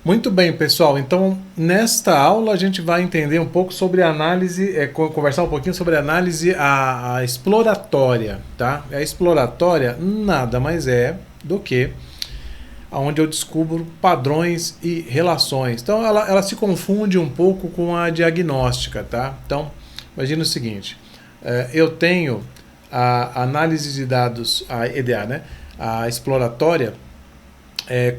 Muito bem, pessoal. Então, nesta aula a gente vai entender um pouco sobre análise, conversar um pouquinho sobre análise a exploratória, tá? A exploratória nada mais é do que onde eu descubro padrões e relações. Então, ela se confunde um pouco com a diagnóstica, tá? Então, imagina o seguinte: eu tenho a análise de dados, a EDA, né? A exploratória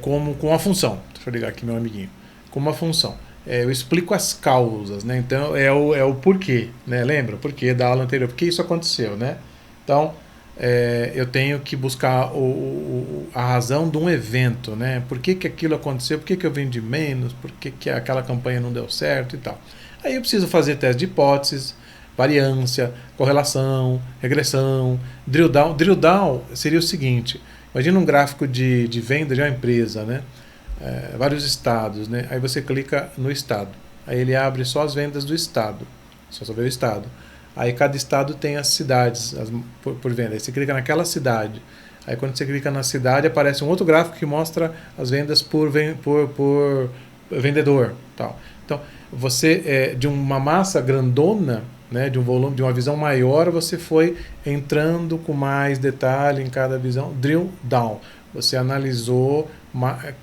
como com a função. Deixa eu ligar aqui meu amiguinho. Com uma função. Eu explico as causas, né? Então é o porquê, né? Lembra? O porquê da aula anterior, por que isso aconteceu, né? Então eu tenho que buscar a razão de um evento, né? Por que aquilo aconteceu? Por que eu vendi menos? Por que aquela campanha não deu certo e tal? Aí eu preciso fazer teste de hipóteses, variância, correlação, regressão, drill down. Drill down seria o seguinte: imagina um gráfico de venda de uma empresa, né? Vários estados, né? Aí você clica no estado. Aí ele abre só as vendas do estado. Só ver o estado. Aí cada estado tem as cidades por venda. Aí você clica naquela cidade. Aí quando você clica na cidade, aparece um outro gráfico que mostra as vendas por vendedor. Tal. Então, você, de uma massa grandona, né, de um volume, de uma visão maior, você foi entrando com mais detalhe em cada visão. Drill down. Você analisou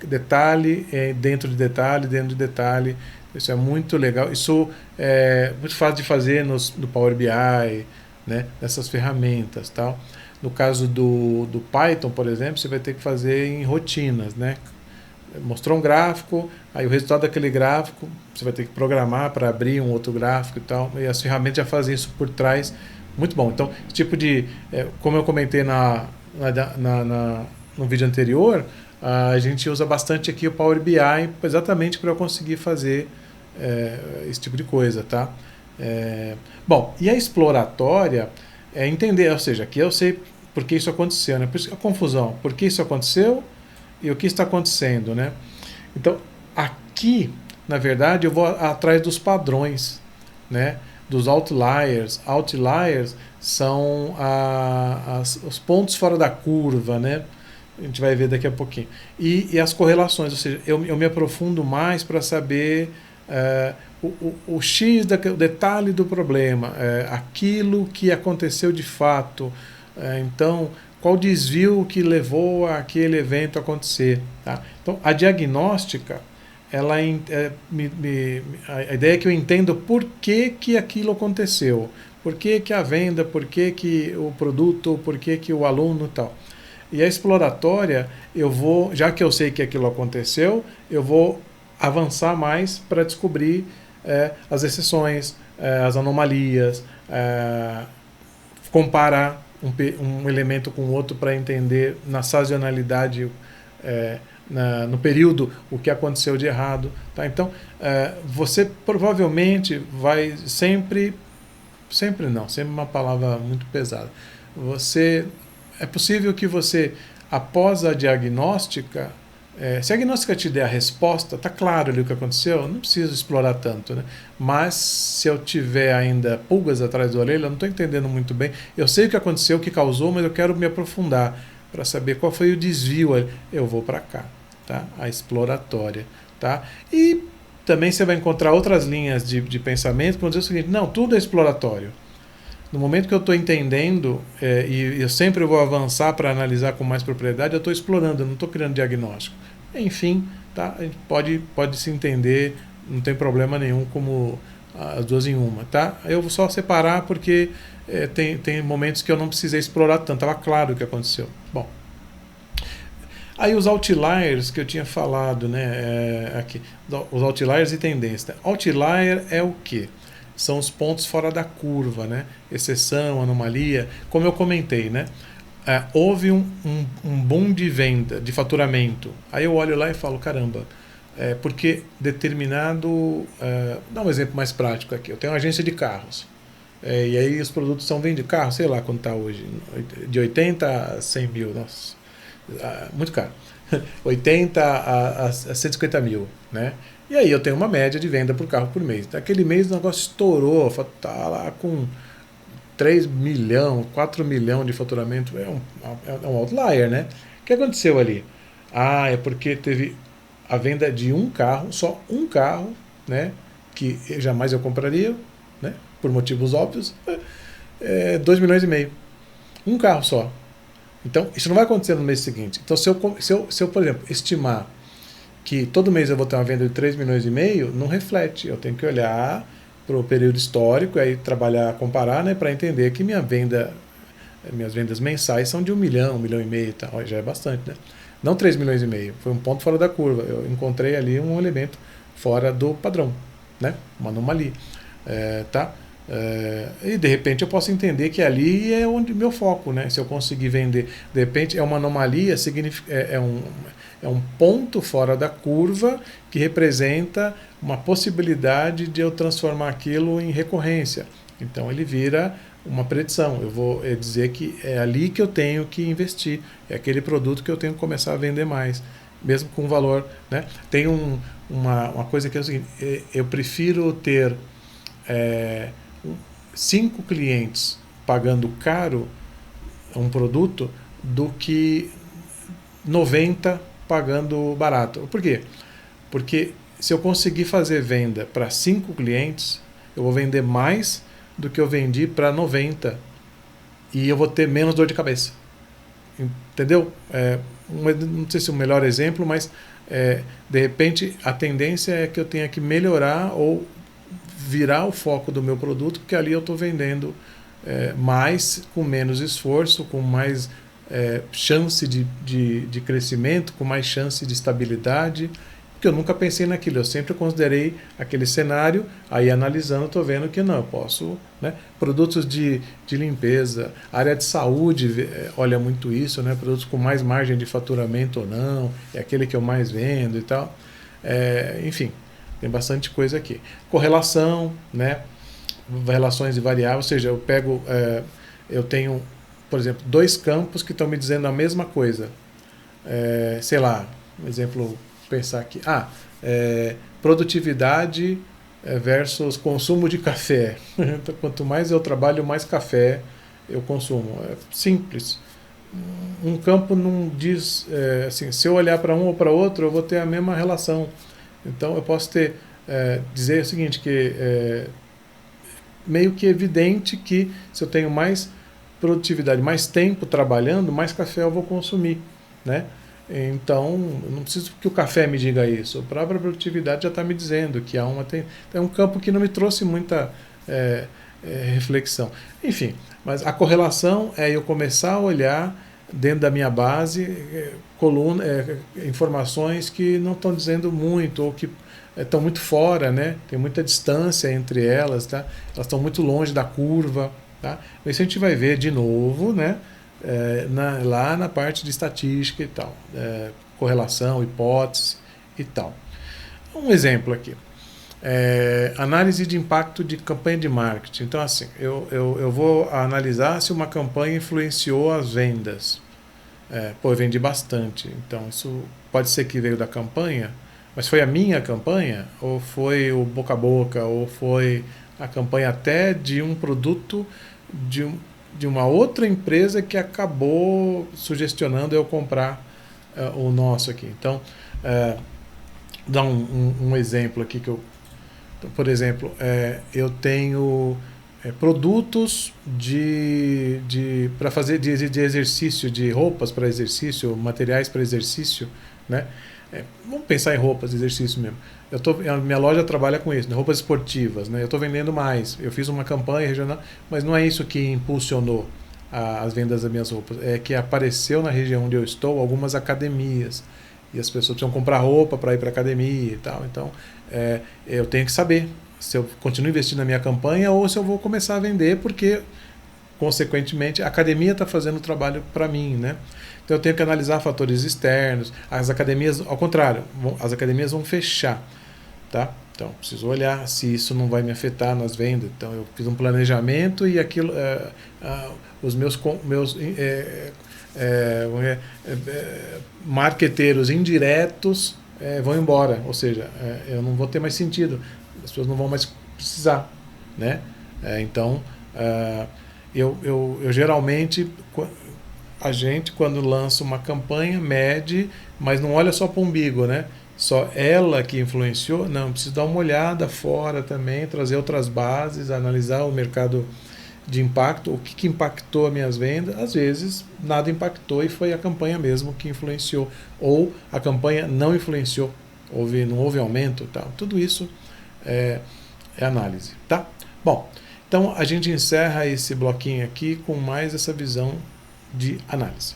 detalhe dentro de detalhe, dentro de detalhe. Isso é muito legal. Isso é muito fácil de fazer no Power BI, né, nessas ferramentas. Tal. No caso do Python, por exemplo, você vai ter que fazer em rotinas, né? Mostrou um gráfico, aí o resultado daquele gráfico você vai ter que programar para abrir um outro gráfico e tal, e as ferramentas já fazem isso por trás. Muito bom. Então, esse tipo de, como eu comentei no vídeo anterior, a gente usa bastante aqui o Power BI exatamente para eu conseguir fazer esse tipo de coisa, tá? Bom, e a exploratória é entender, ou seja, aqui eu sei por que isso aconteceu, né? Por isso a confusão, por que isso aconteceu e o que está acontecendo, né? Então, aqui, na verdade, eu vou atrás dos padrões, né? Dos outliers. Outliers são os pontos fora da curva, né? A gente vai ver daqui a pouquinho. E as correlações, ou seja, eu me aprofundo mais para saber o X, o detalhe do problema, aquilo que aconteceu de fato. Então, qual desvio que levou aquele evento a acontecer. Tá? Então, a diagnóstica, a ideia é que eu entendo por que aquilo aconteceu, por que a venda, por que o produto, por que o aluno e tal. E a exploratória, eu vou, já que eu sei que aquilo aconteceu, eu vou avançar mais para descobrir as exceções, as anomalias, comparar um elemento com o outro para entender na sazonalidade, no período, o que aconteceu de errado. Tá? Então, você provavelmente vai sempre não, sempre uma palavra muito pesada. É possível que você, após a diagnóstica, se a diagnóstica te der a resposta, tá claro ali o que aconteceu, não preciso explorar tanto, né? Mas se eu tiver ainda pulgas atrás da orelha, eu não estou entendendo muito bem. Eu sei o que aconteceu, o que causou, mas eu quero me aprofundar para saber qual foi o desvio. Eu vou para cá, tá? A exploratória, tá? E também você vai encontrar outras linhas de pensamento que vão dizer o seguinte: não, tudo é exploratório. No momento que eu estou entendendo, e eu sempre vou avançar para analisar com mais propriedade, eu estou explorando, eu não estou criando diagnóstico. Enfim, tá? A gente pode se entender, não tem problema nenhum como as duas em uma. Tá? Eu vou só separar porque tem momentos que eu não precisei explorar tanto, estava claro o que aconteceu. Bom, aí os outliers que eu tinha falado, né, aqui, os outliers e tendência. Outlier é o quê? São os pontos fora da curva, né? Exceção, anomalia, como eu comentei, né? Houve um boom de venda, de faturamento. Aí eu olho lá e falo, caramba, porque determinado... dá um exemplo mais prático aqui. Eu tenho uma agência de carros. E aí os produtos são vendidos. Carro, sei lá quanto está hoje. De 80 a 100 mil. Nossa, muito caro. 80 a 150 mil, né? E aí eu tenho uma média de venda por carro por mês. Naquele mês o negócio estourou, tá lá com 3 milhões, 4 milhões de faturamento. É um outlier, né? O que aconteceu ali? É porque teve a venda de um carro, só um carro, né, que jamais eu compraria, né, por motivos óbvios, 2,5 milhões. Um carro só. Então, isso não vai acontecer no mês seguinte. Então, se eu, por exemplo, estimar que todo mês eu vou ter uma venda de 3,5 milhões, não reflete. Eu tenho que olhar para o período histórico e aí trabalhar, comparar, né, para entender que minhas vendas mensais são de 1 milhão, 1,5 milhão e tal. Já é bastante, né? Não 3,5 milhões. Foi um ponto fora da curva. Eu encontrei ali um elemento fora do padrão, né? Uma anomalia. Tá? E de repente eu posso entender que ali é onde meu foco, né? Se eu conseguir vender, de repente é uma anomalia, é um ponto fora da curva que representa uma possibilidade de eu transformar aquilo em recorrência. Então ele vira uma predição. Eu vou dizer que é ali que eu tenho que investir, é aquele produto que eu tenho que começar a vender mais, mesmo com valor, né? Tem uma coisa que é o seguinte: eu prefiro ter 5 clientes pagando caro um produto do que 90 pagando barato. Por quê? Porque se eu conseguir fazer venda para 5 clientes, eu vou vender mais do que eu vendi para 90 e eu vou ter menos dor de cabeça. Entendeu? Não sei se é o melhor exemplo, mas de repente a tendência é que eu tenha que melhorar ou virar o foco do meu produto, porque ali eu estou vendendo mais, com menos esforço, com mais chance de crescimento, com mais chance de estabilidade, porque eu nunca pensei naquilo, eu sempre considerei aquele cenário, aí analisando estou vendo que não, eu posso, né? Produtos de limpeza, área de saúde olha muito isso, né? Produtos com mais margem de faturamento ou não, é aquele que eu mais vendo e tal, enfim, tem bastante coisa aqui. Correlação, né? Relações de variáveis, ou seja, eu tenho, por exemplo, 2 campos que estão me dizendo a mesma coisa. Sei lá, um exemplo, pensar aqui. Produtividade versus consumo de café. Então, quanto mais eu trabalho, mais café eu consumo. É simples. Um campo não diz, assim, se eu olhar para um ou para outro, eu vou ter a mesma relação. Então eu posso dizer o seguinte, que meio que evidente que se eu tenho mais produtividade, mais tempo trabalhando, mais café eu vou consumir, né? Então, eu não preciso que o café me diga isso. A própria produtividade já está me dizendo que há é um campo que não me trouxe muita reflexão. Enfim, mas a correlação é eu começar a olhar dentro da minha base informações que não estão dizendo muito ou que estão muito fora, né? Tem muita distância entre elas, tá? Elas estão muito longe da curva, tá? Isso a gente vai ver de novo, né? Lá na parte de estatística e tal, correlação, hipótese e tal. Um exemplo aqui, análise de impacto de campanha de marketing. Então, assim, eu vou analisar se uma campanha influenciou as vendas. Eu vendi bastante, então isso pode ser que veio da campanha, mas foi a minha campanha, ou foi o boca a boca, ou foi a campanha até de um produto de uma outra empresa que acabou sugestionando eu comprar o nosso aqui. Então, dar um exemplo aqui por exemplo, eu tenho produtos para fazer de exercício, de roupas para exercício, materiais para exercício, né? Vamos pensar em roupas de exercício mesmo. A minha loja trabalha com isso, né? Roupas esportivas, né? Eu estou vendendo mais. Eu fiz uma campanha regional, mas não é isso que impulsionou as vendas das minhas roupas. É que apareceu na região onde eu estou algumas academias e as pessoas precisam comprar roupa para ir para a academia e tal. Então, eu tenho que saber se eu continuo investindo na minha campanha ou se eu vou começar a vender, porque, consequentemente, a academia está fazendo o trabalho para mim, né? Então eu tenho que analisar fatores externos. As academias, ao contrário, as academias vão fechar, tá? Então preciso olhar se isso não vai me afetar nas vendas. Então eu fiz um planejamento e aquilo, os meus marqueteiros indiretos vão embora, ou seja, eu não vou ter mais sentido, as pessoas não vão mais precisar, né? Então eu geralmente, a gente, quando lança uma campanha, mede, mas não olha só para o umbigo, né? só ela que influenciou. Não, preciso dar uma olhada fora também, trazer outras bases, analisar o mercado de impacto, o que impactou as minhas vendas. Às vezes nada impactou e foi a campanha mesmo que influenciou, ou a campanha não influenciou, não houve aumento, tal. Tudo isso é análise, tá? Bom, então a gente encerra esse bloquinho aqui com mais essa visão de análise.